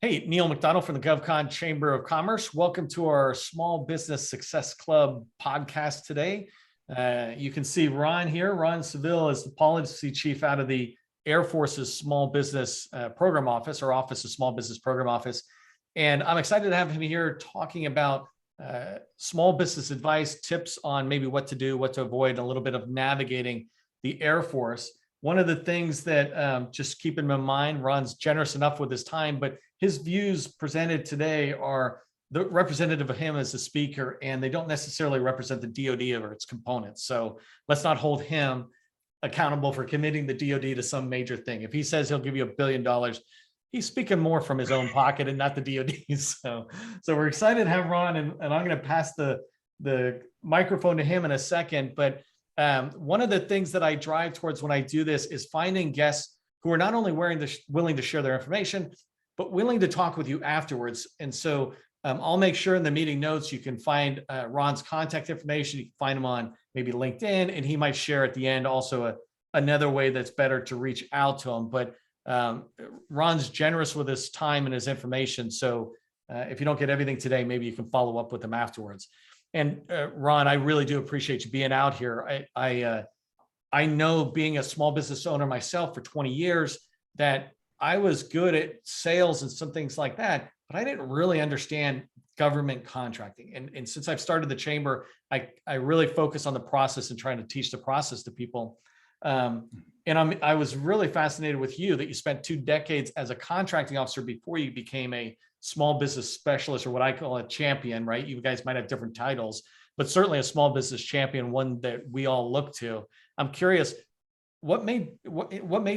Hey, Neil McDonnell from the GovCon Chamber of Commerce. Welcome to our Small Business Success Club podcast today. You can see Ron here. Ron Saville is the policy chief out of the Air Force's Small Business Program Office, or Office of Small Business Program Office. And I'm excited to have him here talking about small business advice, tips on maybe what to do, what to avoid, and a little bit of navigating the Air Force. One of the things that just keep in mind, Ron's generous enough with his time, but his views presented today are the representative of him as a speaker, and they don't necessarily represent the DoD or its components. So let's not hold him accountable for committing the DoD to some major thing. If he says he'll give you $1 billion, he's speaking more from his own pocket and not the DoD. So we're excited to have Ron, and I'm going to pass the microphone to him in a second. But one of the things that I drive towards when I do this is finding guests who are not only willing to share their information, but willing to talk with you afterwards. And so I'll make sure in the meeting notes you can find Ron's contact information. You can find him on maybe LinkedIn, and he might share at the end also another way that's better to reach out to him. But Ron's generous with his time and his information. So if you don't get everything today, maybe you can follow up with him afterwards. And Ron, I really do appreciate you being out here. I know, being a small business owner myself for 20 years, that I was good at sales and some things like that, but I didn't really understand government contracting. And since I've started the chamber, I really focus on the process and trying to teach the process to people. And I was really fascinated with you that you spent 2 decades as a contracting officer before you became a small business specialist, or what I call a champion, right? You guys might have different titles, but certainly a small business champion, one that we all look to. I'm curious, what made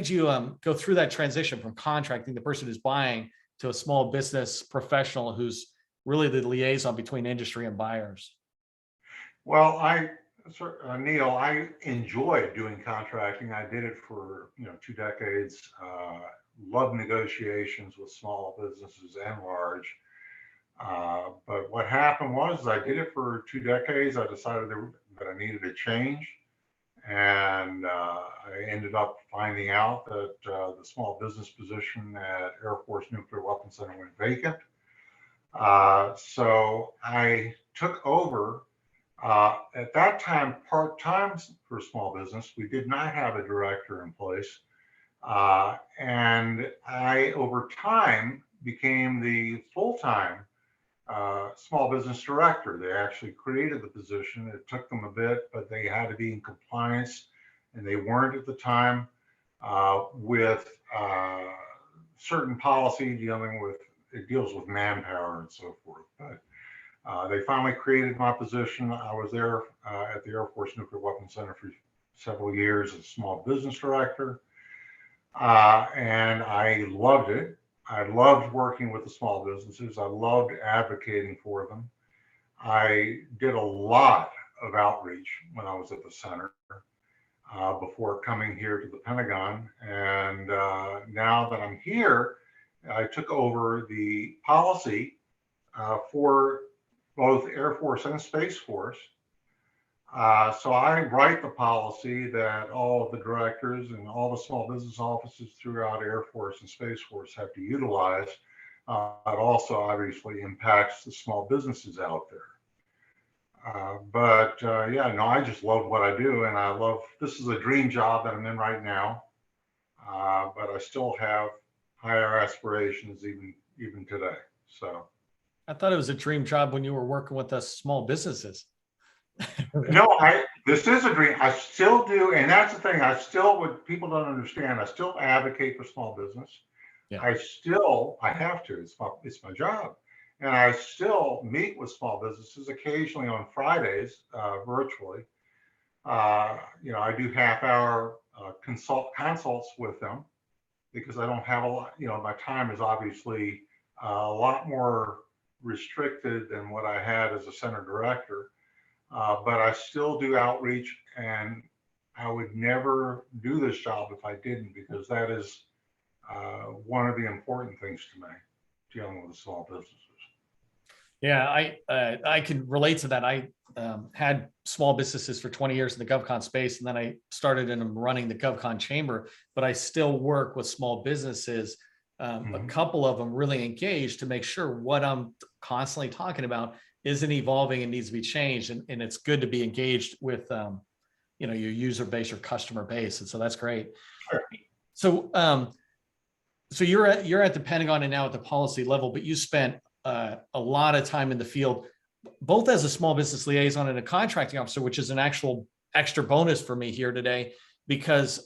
you go through that transition from contracting, the person who's buying, to a small business professional who's really the liaison between industry and buyers? Well, Neil, I enjoyed doing contracting. I did it for 2 decades. Loved negotiations with small businesses and large. But what happened was, I did it for 2 decades. I decided that I needed a change. And I ended up finding out that the small business position at Air Force Nuclear Weapons Center went vacant. So I took over, at that time, part-time for small business. We did not have a director in place. And I, over time, became the full-time small business director. They actually created the position. It took them a bit, but they had to be in compliance, and they weren't at the time with certain policy it deals with manpower and so forth. But they finally created my position. I was there at the Air Force Nuclear Weapons Center for several years as small business director, and I loved it. I loved working with the small businesses. I loved advocating for them. I did a lot of outreach when I was at the center before coming here to the Pentagon. And now that I'm here, I took over the policy for both Air Force and Space Force. So I write the policy that all of the directors and all the small business offices throughout Air Force and Space Force have to utilize. It also obviously impacts the small businesses out there. But I just love what I do, and this is a dream job that I'm in right now. But I still have higher aspirations even today. So I thought it was a dream job when you were working with us small businesses. No, this is a dream. I still do, and that's the thing. What people don't understand, I still advocate for small business. Yeah. I have to. It's my job, and I still meet with small businesses occasionally on Fridays, virtually. I do half-hour consults with them, because I don't have a lot. My time is obviously a lot more restricted than what I had as a center director. But I still do outreach, and I would never do this job if I didn't, because that is one of the important things to me, dealing with the small businesses. Yeah, I can relate to that. I had small businesses for 20 years in the GovCon space, and then I started running the GovCon chamber, but I still work with small businesses a couple of them really engaged to make sure what I'm constantly talking about isn't evolving and needs to be changed. And it's good to be engaged with, your user base, your customer base. And so that's great. Sure. So you're at the Pentagon and now at the policy level, but you spent a lot of time in the field, both as a small business liaison and a contracting officer, which is an actual extra bonus for me here today, because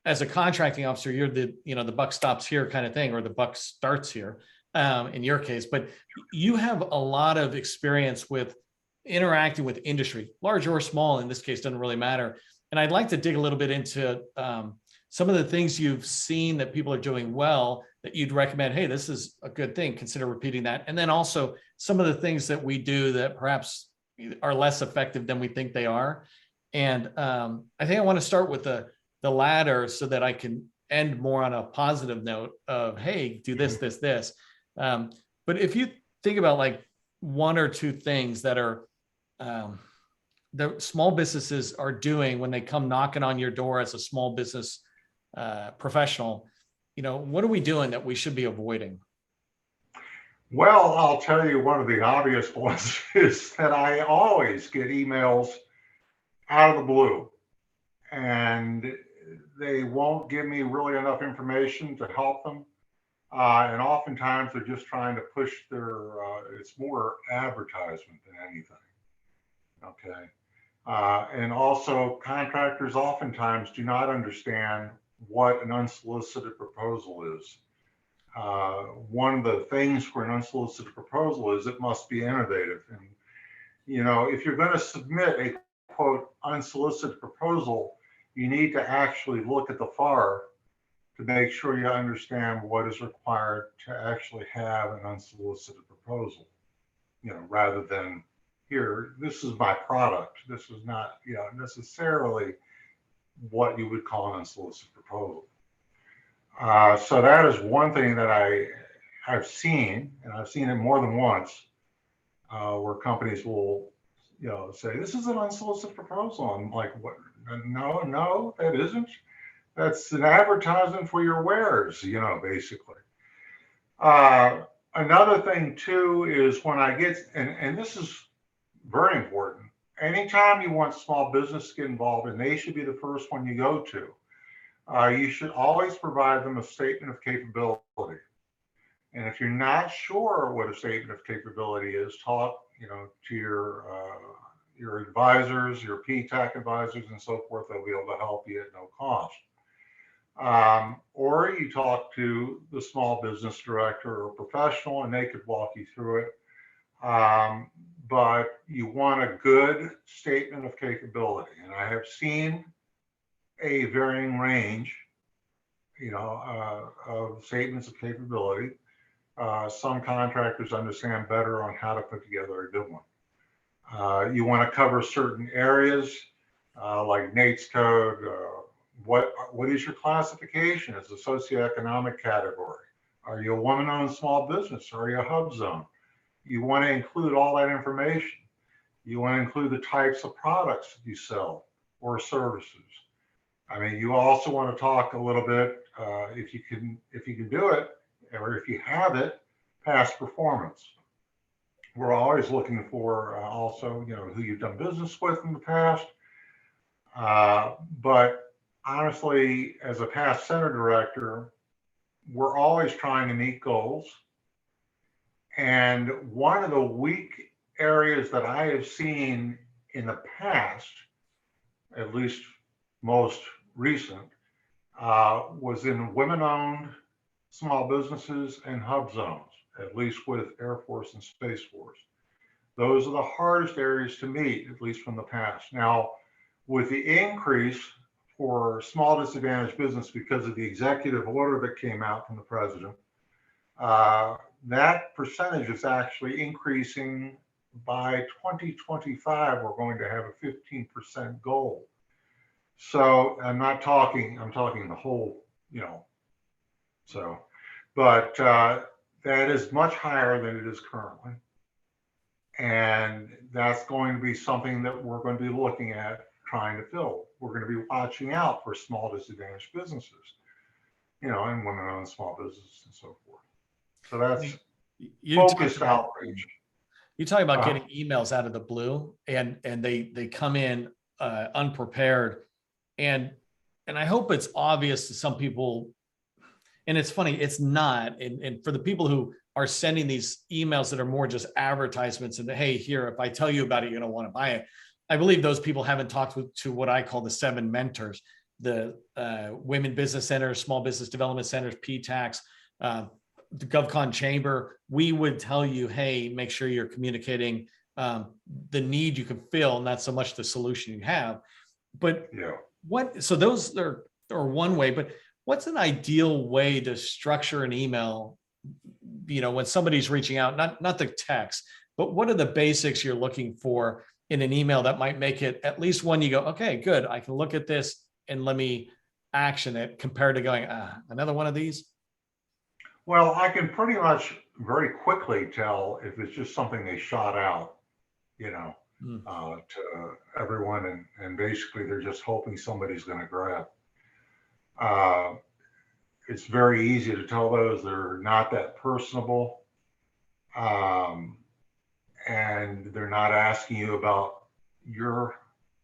as a contracting officer, you're the buck stops here kind of thing, or the buck starts here in your case, but you have a lot of experience with interacting with industry, large or small, in this case, doesn't really matter. And I'd like to dig a little bit into some of the things you've seen that people are doing well that you'd recommend, hey, this is a good thing, consider repeating that. And then also some of the things that we do that perhaps are less effective than we think they are. And I think I want to start with the latter so that I can end more on a positive note of, hey, do this, this, this. But if you think about like one or two things that are the small businesses are doing when they come knocking on your door as a small business professional, what are we doing that we should be avoiding? Well, I'll tell you, one of the obvious ones is that I always get emails out of the blue, and they won't give me really enough information to help them. And oftentimes they're just trying to push it's more advertisement than anything. Okay. And also, contractors oftentimes do not understand what an unsolicited proposal is. One of the things for an unsolicited proposal is it must be innovative. And, if you're going to submit a quote unsolicited proposal, you need to actually look at the FAR to make sure you understand what is required to actually have an unsolicited proposal, rather than, here, this is my product. This is not, necessarily what you would call an unsolicited proposal. So that is one thing that I've seen, and I've seen it more than once, where companies will, say, this is an unsolicited proposal. I'm like, what? No, that isn't. That's an advertisement for your wares, basically. Another thing too is when I get, and this is very important, anytime you want small business to get involved, and they should be the first one you go to, you should always provide them a statement of capability. And if you're not sure what a statement of capability is, talk, to your advisors, your PTAC advisors, and so forth. They'll be able to help you at no cost. Or you talk to the small business director or professional, and they could walk you through it. But you want a good statement of capability. And I have seen a varying range, of statements of capability. Some contractors understand better on how to put together a good one. You want to cover certain areas, like Nate's code. What is your classification as a socioeconomic category? Are you a woman-owned small business? Are you a hub zone? You want to include all that information. You want to include the types of products you sell or services. I mean, you also want to talk a little bit, if you can do it, or if you have it, past performance. We're always looking for also, who you've done business with in the past. But honestly, as a past center director, we're always trying to meet goals. And one of the weak areas that I have seen in the past, at least most recent, was in women-owned small businesses and hub zones, at least with Air Force and Space Force. Those are the hardest areas to meet, at least from the past. Now, with the increase for small disadvantaged business because of the executive order that came out from the president, that percentage is actually increasing. By 2025, we're going to have a 15% goal. So I'm talking the whole, but that is much higher than it is currently. And that's going to be something that we're going to be looking at trying to fill. We're going to be watching out for small disadvantaged businesses. and women-owned small businesses and so forth. So that's You talked focused about outreach. you talk about Uh, getting emails out of the blue, and they come in unprepared, and I hope it's obvious to some people. And it's funny, it's not. And for the people who are sending these emails that are more just advertisements and hey, here, if I tell you about it, you're going to want to buy it. I believe those people haven't talked to what I call the 7 mentors, the Women Business Centers, Small Business Development Centers, PTACs, the GovCon Chamber. We would tell you, hey, make sure you're communicating the need you can fill, not so much the solution you have. But so those are one way, but what's an ideal way to structure an email, when somebody's reaching out, not the text, but what are the basics you're looking for in an email that might make it at least one you go, okay, good, I can look at this and let me action it, compared to going, another one of these? Well, I can pretty much very quickly tell if it's just something they shot out, to everyone, and basically they're just hoping somebody's going to grab. It's very easy to tell those they're not that personable, and they're not asking you about your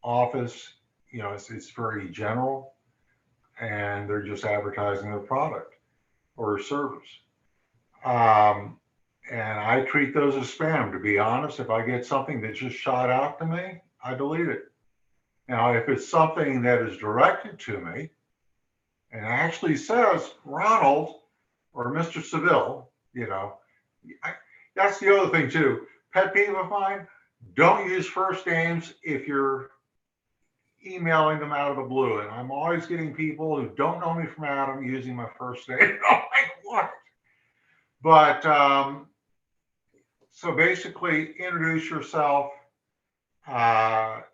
office. It's very general, and they're just advertising their product or service. And I treat those as spam, to be honest. If I get something that's just shot out to me, I delete it. Now, if it's something that is directed to me and actually says Ronald or Mr. Saville, that's the other thing too. Pet peeve of mine, don't use first names if you're emailing them out of the blue. And I'm always getting people who don't know me from Adam using my first name. I'm like, what? But so basically, introduce yourself,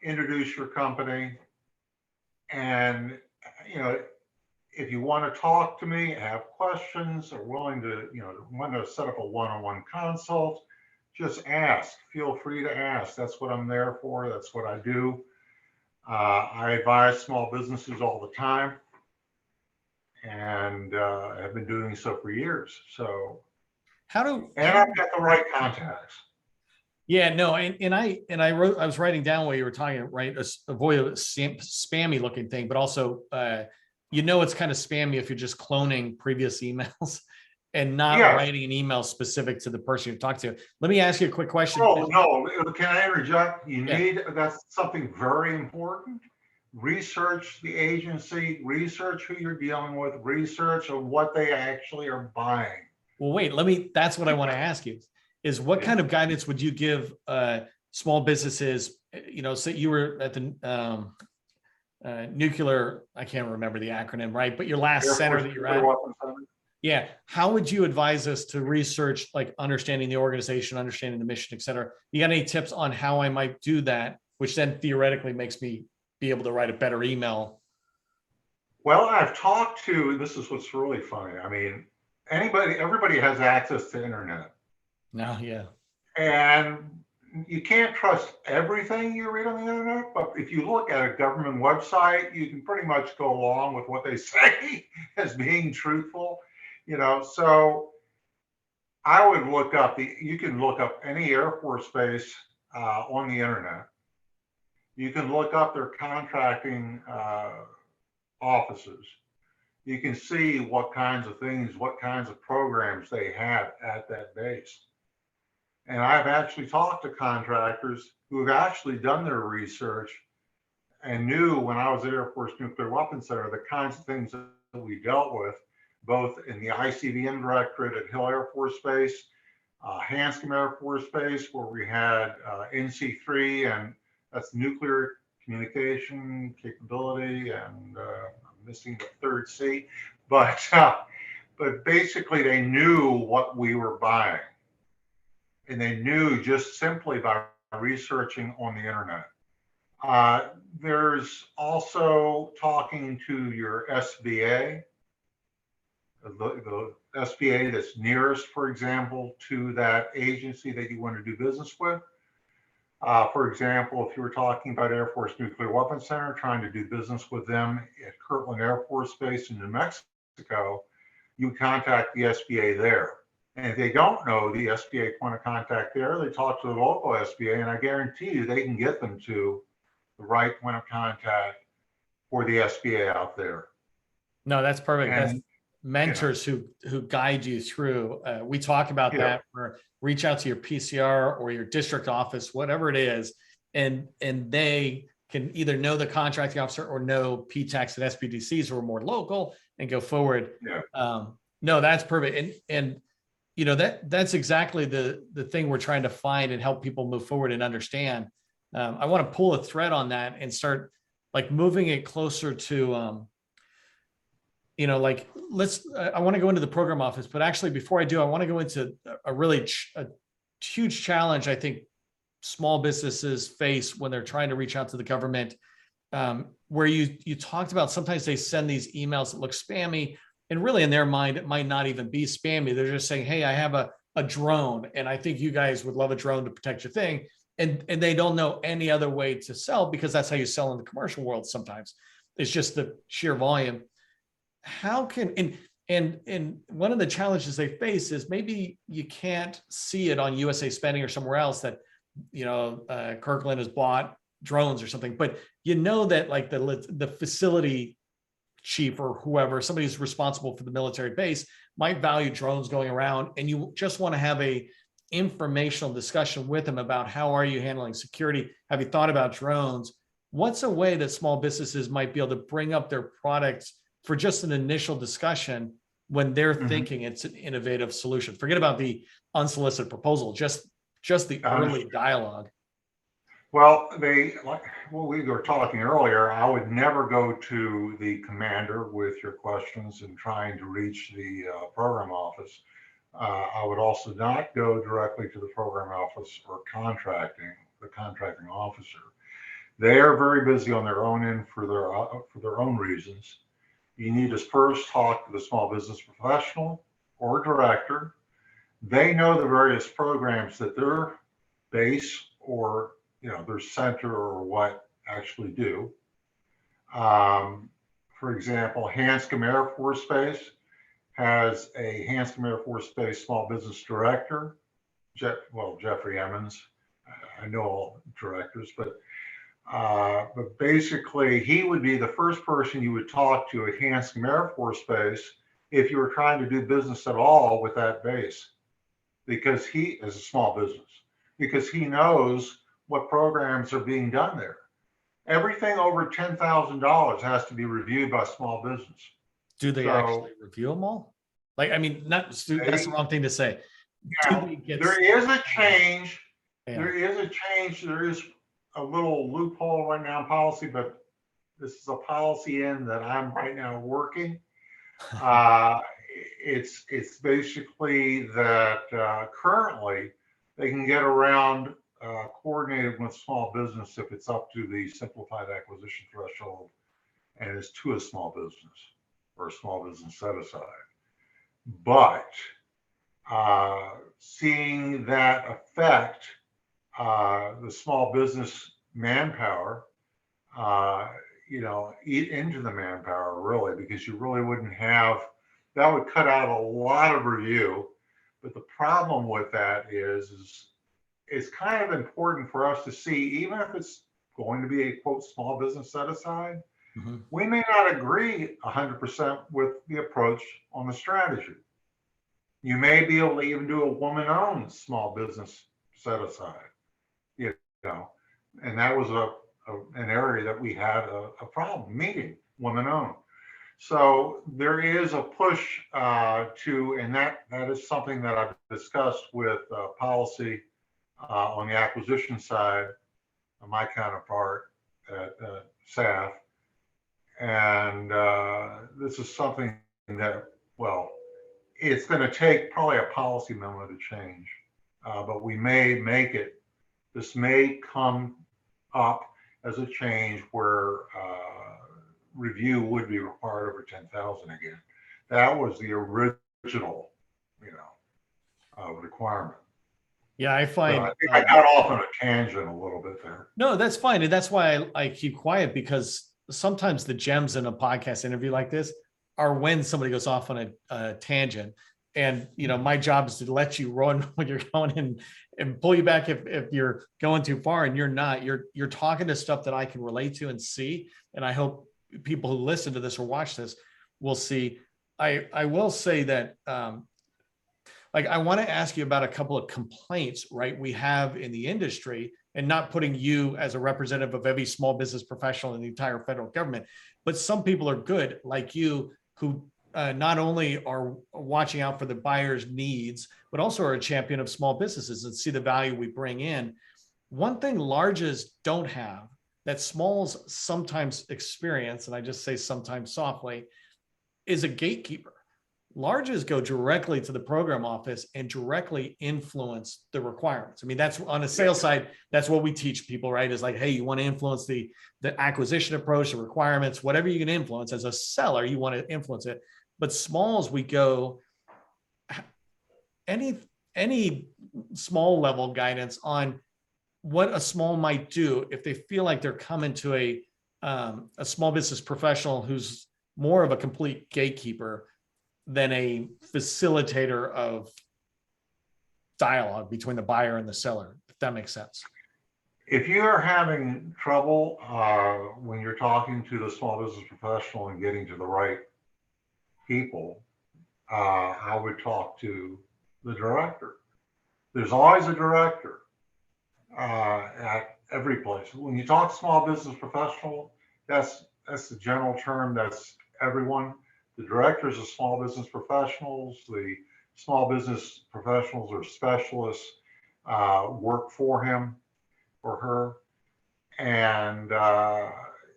introduce your company, and if you want to talk to me, have questions, or want to set up a one-on-one consult, just ask. Feel free to ask. That's what I'm there for. That's what I do. I advise small businesses all the time, and have been doing so for years. So, and I've got the right contacts. Yeah, no, and I was writing down while you were talking, right? Avoid a spammy looking thing, but also it's kind of spammy if you're just cloning previous emails and not writing an email specific to the person you talked to. Let me ask you a quick question. Oh, no, can I interject? That's something very important. Research the agency, research who you're dealing with, research of what they actually are buying. Well, wait, that's what I want to ask you. Is what kind of guidance would you give small businesses? Say you were at the nuclear, I can't remember the acronym, right? But your last center that you're at. Yeah. How would you advise us to research, like understanding the organization, understanding the mission, et cetera? You got any tips on how I might do that, which then theoretically makes me be able to write a better email? Well, this is what's really funny. I mean, everybody has access to internet. No, yeah. And you can't trust everything you read on the internet, but if you look at a government website, you can pretty much go along with what they say as being truthful, So I would you can look up any Air Force base on the internet. You can look up their contracting offices. You can see what kinds of programs they have at that base. And I've actually talked to contractors who have actually done their research and knew, when I was at Air Force Nuclear Weapons Center, the kinds of things that we dealt with, both in the ICBM Directorate at Hill Air Force Base, Hanscom Air Force Base, where we had NC3, and that's nuclear communication capability, and I'm missing the third C, but basically they knew what we were buying. And they knew just simply by researching on the internet. There's also talking to your SBA, the SBA that's nearest, for example, to that agency that you want to do business with. For example, if you were talking about Air Force Nuclear Weapons Center, trying to do business with them at Kirtland Air Force Base in New Mexico, you contact the SBA there. And if they don't know the SBA point of contact there, they talk to the local SBA, and I guarantee you they can get them to the right point of contact for the SBA out there. No, that's perfect. That's And mentors who guide you through. We talk about yeah, that. For reach out to your PCR or your district office, whatever it is, and they can either know the contracting officer or know PTACs and SBDCs who are more local and go forward. yeah. No, that's perfect. And you know, that's exactly the thing we're trying to find and help people move forward and understand. I want to pull a thread on that and start like moving it closer to, you know, like I want to go into the program office, but actually before I do, I want to go into a really a huge challenge I think small businesses face when they're trying to reach out to the government, where you talked about sometimes they send these emails that look spammy, and really in their mind, it might not even be spammy. They're just saying, hey, I have a drone and I think you guys would love a drone to protect your thing. And they don't know any other way to sell, because that's how you sell in the commercial world sometimes. It's just the sheer volume. How can, and one of the challenges they face is maybe you can't see it on USA Spending or somewhere else that, you know, Kirtland has bought drones or something, but you know that like the facility chief or whoever, somebody who's responsible for the military base might value drones going around, and you just want to have a informational discussion with them about how are you handling security? Have you thought about drones? What's a way that small businesses might be able to bring up their products for just an initial discussion when they're thinking it's an innovative solution? Forget about the unsolicited proposal, just the early dialogue. Well, like what we were talking earlier, I would never go to the commander with your questions and trying to reach the program office. I would also not go directly to the program office or the contracting officer. They are very busy on their own end for their own reasons. You need to first talk to the small business professional or director. They know the various programs that their base or their center or what actually do. For example, Hanscom Air Force Base has a Hanscom Air Force Base small business director, Jeffrey Emmons. I know all directors, but basically he would be the first person you would talk to at Hanscom Air Force Base if you were trying to do business at all with that base, because he is a small business, because he knows what programs are being done there. Everything over $10,000 has to be reviewed by small business. Do they actually review them all? Like, I mean, that's the wrong thing to say. There is a change. Yeah. There is a change. There is a little loophole right now in policy, but this is a policy that I'm right now working. It's basically that currently they can get around coordinated with small business if it's up to the simplified acquisition threshold and is to a small business or a small business set aside. But seeing that affect the small business manpower, eat into the manpower really, because you really wouldn't have, that would cut out a lot of review. But the problem with that is it's kind of important for us to see, even if it's going to be a quote small business set aside, we may not agree 100% with the approach on the strategy. You may be able to even do a woman-owned small business set aside, and that was an area that we had a problem meeting, woman-owned. So there is a push and that is something that I've discussed with policy on the acquisition side, my counterpart at SAF. And this is something that, it's going to take probably a policy memo to change, but we may make it. This may come up as a change where review would be required over 10,000 again. That was the original, requirement. Yeah, I find. So I think I got off on a tangent a little bit there. No, that's fine, and that's why I keep quiet, because sometimes the gems in a podcast interview like this are when somebody goes off on a tangent. And, my job is to let you run when you're going in and pull you back if you're going too far, and you're talking to stuff that I can relate to and see. And I hope people who listen to this or watch this will see. I will say that, I want to ask you about a couple of complaints, right, we have in the industry, and not putting you as a representative of every small business professional in the entire federal government, but some people are good, like you, who not only are watching out for the buyer's needs, but also are a champion of small businesses and see the value we bring in. One thing larges don't have that smalls sometimes experience, and I just say sometimes softly, is a gatekeeper. Larges go directly to the program office and directly influence the requirements. I mean, that's on the sales side, that's what we teach people, right? Is like, hey, you want to influence the acquisition approach, the requirements, whatever you can influence as a seller, you want to influence it. But smalls, we go any small level guidance on what a small might do if they feel like they're coming to a small business professional who's more of a complete gatekeeper than a facilitator of dialogue between the buyer and the seller, if that makes sense. If you're having trouble when you're talking to the small business professional and getting to the right people, I would talk to the director. There's always a director at every place. When you talk small business professional, that's the general term. That's everyone. The directors of small business professionals, the small business professionals or specialists work for him or her. And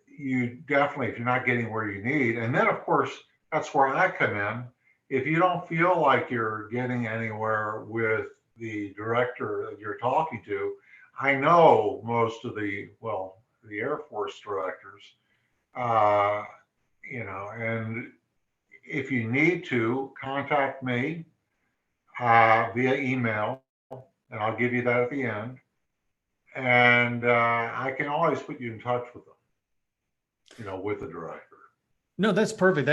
you definitely, if you're not getting where you need, and then of course, that's where I come in. If you don't feel like you're getting anywhere with the director that you're talking to, I know most of the Air Force directors, and if you need to, contact me via email, and I'll give you that at the end. And I can always put you in touch with them, with the director. No, that's perfect.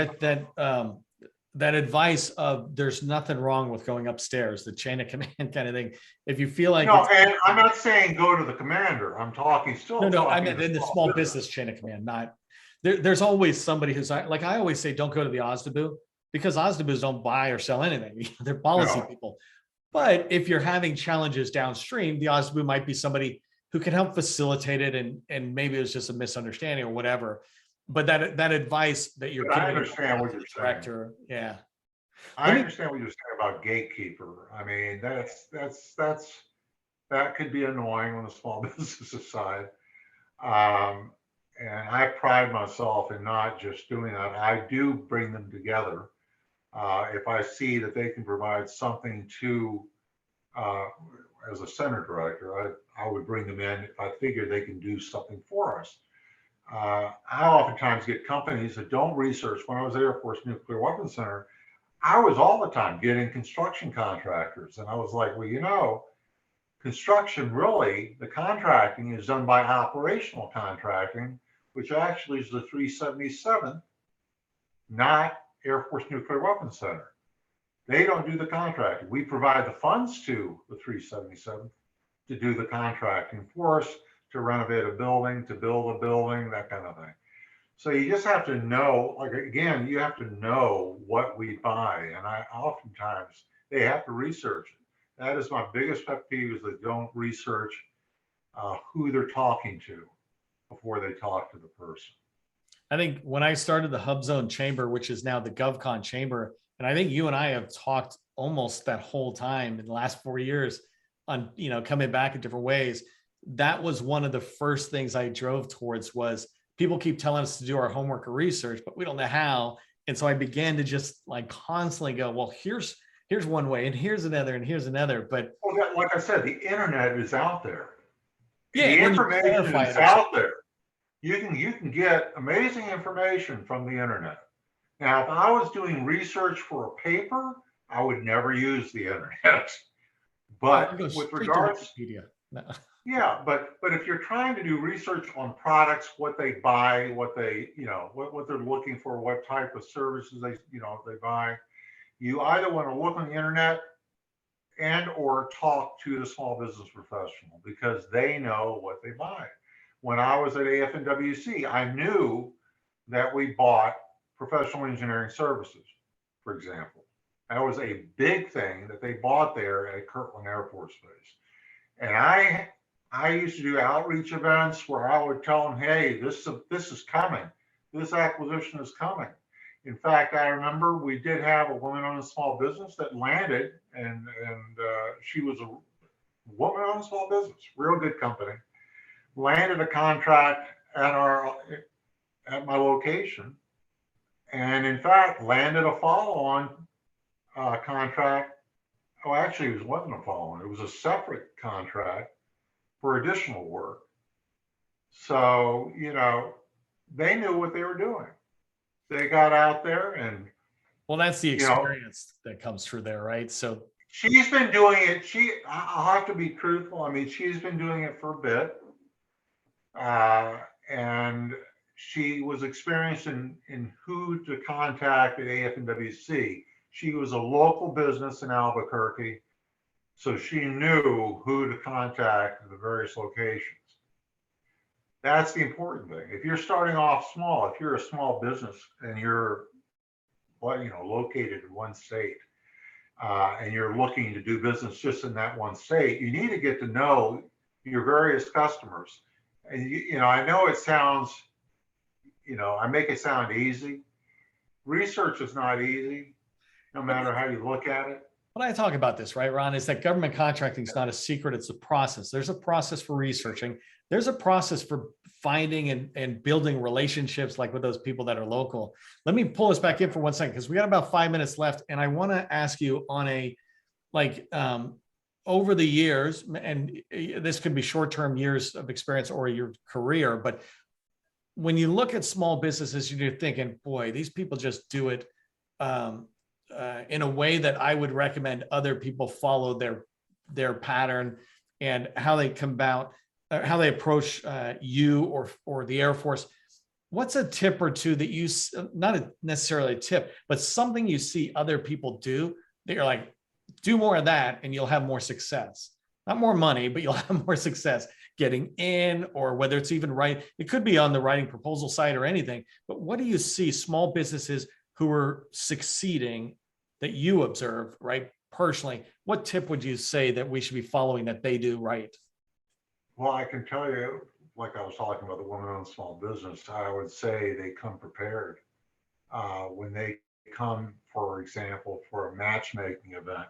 That advice of there's nothing wrong with going upstairs, the chain of command kind of thing. If you feel like and I'm not saying go to the commander. I'm talking still. No, I meant in the small business chain of command, not there's always somebody who's like, I always say, don't go to the OSDBU, because OSDBUs don't buy or sell anything. They're policy people. But if you're having challenges downstream, the OSDBU might be somebody who can help facilitate it, and maybe it was just a misunderstanding or whatever. But that advice that you're giving, I understand what you're director, saying. Yeah, I understand what you're saying about gatekeeper. I mean, that could be annoying on the small business side. And I pride myself in not just doing that. I do bring them together. If I see that they can provide something to, as a center director, I would bring them in if I figure they can do something for us. I oftentimes get companies that don't research. When I was at Air Force Nuclear Weapons Center, I was all the time getting construction contractors. And I was like, well, construction, really, the contracting is done by operational contracting, which actually is the 377, not Air Force Nuclear Weapons Center. They don't do the contracting. We provide the funds to the 377 to do the contracting for us, to renovate a building, to build a building, that kind of thing. So you just have to know, you have to know what we buy. And oftentimes they have to research it. That is my biggest pet peeve, is that don't research who they're talking to before they talk to the person. I think when I started the Hub Zone Chamber, which is now the GovCon Chamber, and I think you and I have talked almost that whole time in the last 4 years on, coming back in different ways. That was one of the first things I drove towards, was people keep telling us to do our homework or research, but we don't know how. And so I began to just constantly go, well, here's one way, and here's another, and here's another. But like I said, the internet is out there. Yeah, the information is out there. You can get amazing information from the internet. Now, if I was doing research for a paper, I would never use the internet. But with regards No. Yeah, but if you're trying to do research on products, what they buy, what they, what they're looking for, what type of services they buy, you either want to look on the internet and or talk to the small business professional because they know what they buy. When I was at AF&WC, I knew that we bought professional engineering services, for example. That was a big thing that they bought there at Kirtland Air Force Base. And I used to do outreach events where I would tell them, hey, this is coming. This acquisition is coming. In fact, I remember we did have a woman-owned small business that landed, and she was a woman-owned small business, real good company, landed a contract at my location, and in fact landed a follow-on contract. Oh, actually, it wasn't a follow-on; it was a separate contract for additional work. So they knew what they were doing. They got out there and Well, that's the experience that comes through there, right? So she's been doing it. I'll have to be truthful. I mean, she's been doing it for a bit. And she was experienced in who to contact at AF&WC. She was a local business in Albuquerque, so she knew who to contact at the various locations. That's the important thing. If you're starting off small, if you're a small business and you're located in one state, and you're looking to do business just in that one state, you need to get to know your various customers. And I know it sounds, I make it sound easy. Research is not easy, no matter how you look at it. When I talk about this, right, Ron, is that government contracting is not a secret, it's a process. There's a process for researching. There's a process for finding and building relationships like with those people that are local. Let me pull us back in for 1 second because we got about 5 minutes left. And I want to ask you on a, over the years, and this could be short-term years of experience or your career, but when you look at small businesses, you're thinking, boy, these people just do it in a way that I would recommend other people follow their pattern and how they come about, how they approach you or the Air Force. What's a tip or two that you, not necessarily a tip, but something you see other people do that you're like, do more of that and you'll have more success. Not more money, but you'll have more success getting in, or whether it's even right. It could be on the writing proposal side or anything, but what do you see small businesses who are succeeding that you observe, right? Personally, what tip would you say that we should be following that they do right? Well, I can tell you, like I was talking about the woman-owned small business, I would say they come prepared. When they come, for example, for a matchmaking event,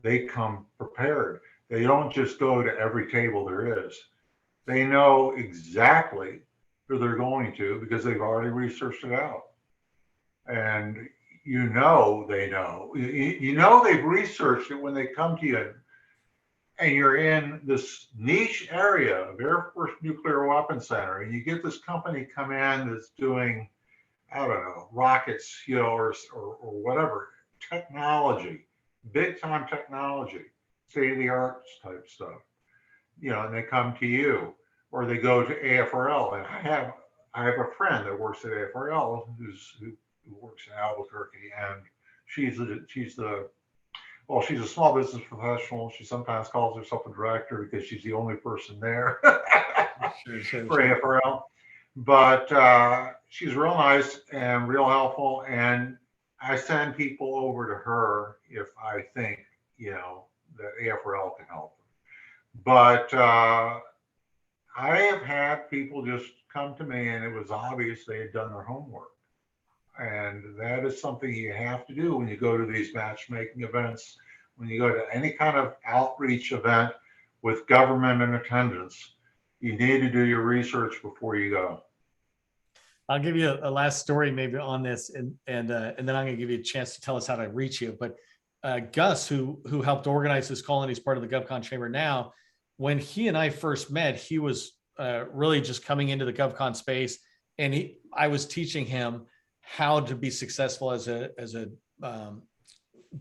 they come prepared. They don't just go to every table there is. They know exactly who they're going to because they've already researched it out. And they know. They've researched it when they come to you and you're in this niche area of Air Force Nuclear Weapons Center, and you get this company come in that's doing, I don't know, rockets, or whatever, technology, big time technology, state of the art type stuff, and they come to you, or they go to AFRL. And I have a friend that works at AFRL who works in Albuquerque, and she's a small business professional. She sometimes calls herself a director because she's the only person there for AFRL. But she's real nice and real helpful. And I send people over to her if I think, that AFRL can help them. But I have had people just come to me and it was obvious they had done their homework. And that is something you have to do when you go to these matchmaking events, when you go to any kind of outreach event with government in attendance. You need to do your research before you go. I'll give you a last story maybe on this, and then I'm going to give you a chance to tell us how to reach you. But Gus, who helped organize this call, and he's part of the GovCon Chamber now, when he and I first met, he was really just coming into the GovCon space, and I was teaching him how to be successful as a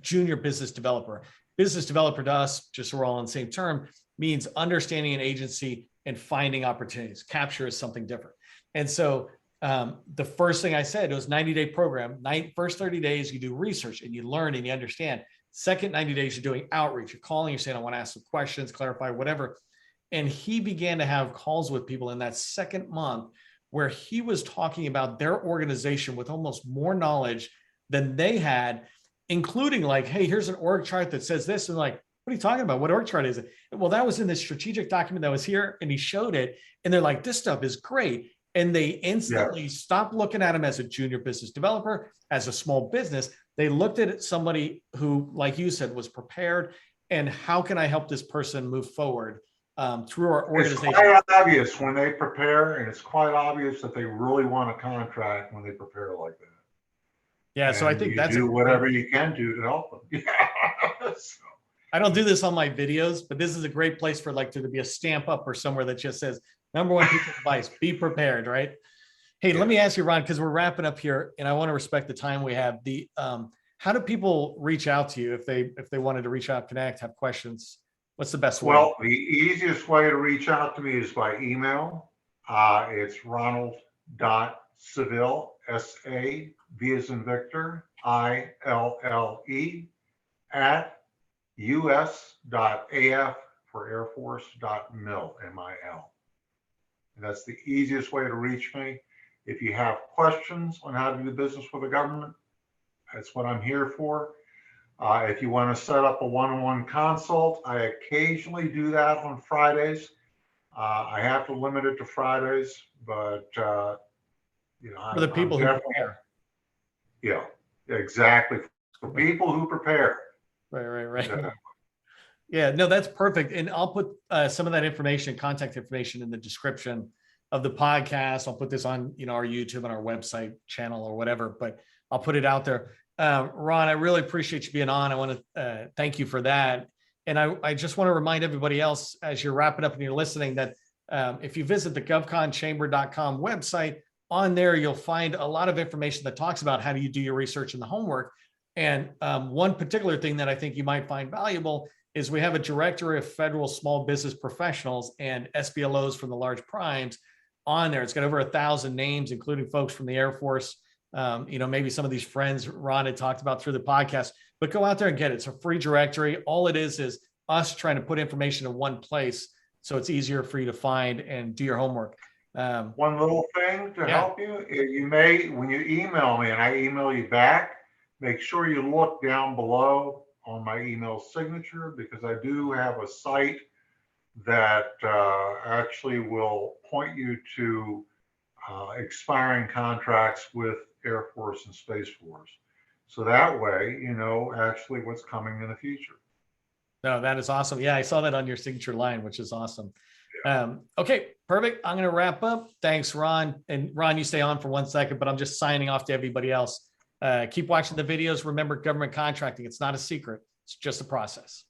junior business developer. business developer to us, just so we're all on the same term, means understanding an agency and finding opportunities. Capture is something different. And so the first thing I said, it was 90-day program. First 30 days, you do research and you learn and you understand. Second 90 days, you're doing outreach. You're calling, you're saying, I want to ask some questions, clarify, whatever. And he began to have calls with people in that second month where he was talking about their organization with almost more knowledge than they had, including like, hey, here's an org chart that says this. And like, what are you talking about? What org chart is it? Well, that was in this strategic document that was here. And he showed it. And they're like, this stuff is great. And they instantly stopped looking at him as a junior business developer, as a small business. They looked at somebody who, like you said, was prepared. And how can I help this person move forward through our organization? It's quite obvious when they prepare, and it's quite obvious that they really want a contract when they prepare like that. Yeah, so I And think you that's do whatever you can do to help them. Yeah. So, I don't do this on my videos, but this is a great place for like to be a stamp up or somewhere that just says, number one piece of advice, be prepared, right? Hey, let me ask you, Ron, because we're wrapping up here and I want to respect the time we have. How do people reach out to you if they wanted to reach out, connect, have questions? What's the best way? well, the easiest way to reach out to me is by email. It's ronald.saville, S-A-V as in Victor, I-L-L-E, at us.af for Air Force.mil, M-I-L. And that's the easiest way to reach me. If you have questions on how to do business with the government, that's what I'm here for. If you want to set up a one-on-one consult, I occasionally do that on Fridays. I have to limit it to Fridays, but For the people who prepare. Yeah, exactly. For people who prepare. Right. Yeah, no, that's perfect. And I'll put some of that information, contact information in the description of the podcast. I'll put this on, our YouTube and our website channel or whatever, but I'll put it out there. Ron, I really appreciate you being on. I want to thank you for that. And I just want to remind everybody else as you're wrapping up and you're listening that if you visit the govconchamber.com website, on there, you'll find a lot of information that talks about how do you do your research and the homework. And one particular thing that I think you might find valuable is we have a directory of federal small business professionals and SBLOs from the large primes on there. It's got over 1,000 names, including folks from the Air Force, maybe some of these friends Ron had talked about through the podcast, but go out there and get it. It's a free directory. All it is us trying to put information in one place so it's easier for you to find and do your homework. One little thing to help you, you may, when you email me and I email you back, make sure you look down below on my email signature, because I do have a site that actually will point you to expiring contracts with Air Force and Space Force. So that way, you know actually what's coming in the future. No, that is awesome. Yeah, I saw that on your signature line, which is awesome. Okay, perfect. I'm going to wrap up. Thanks, Ron. And Ron, you stay on for 1 second, but I'm just signing off to everybody else. Keep watching the videos. Remember, government contracting, it's not a secret. It's just a process.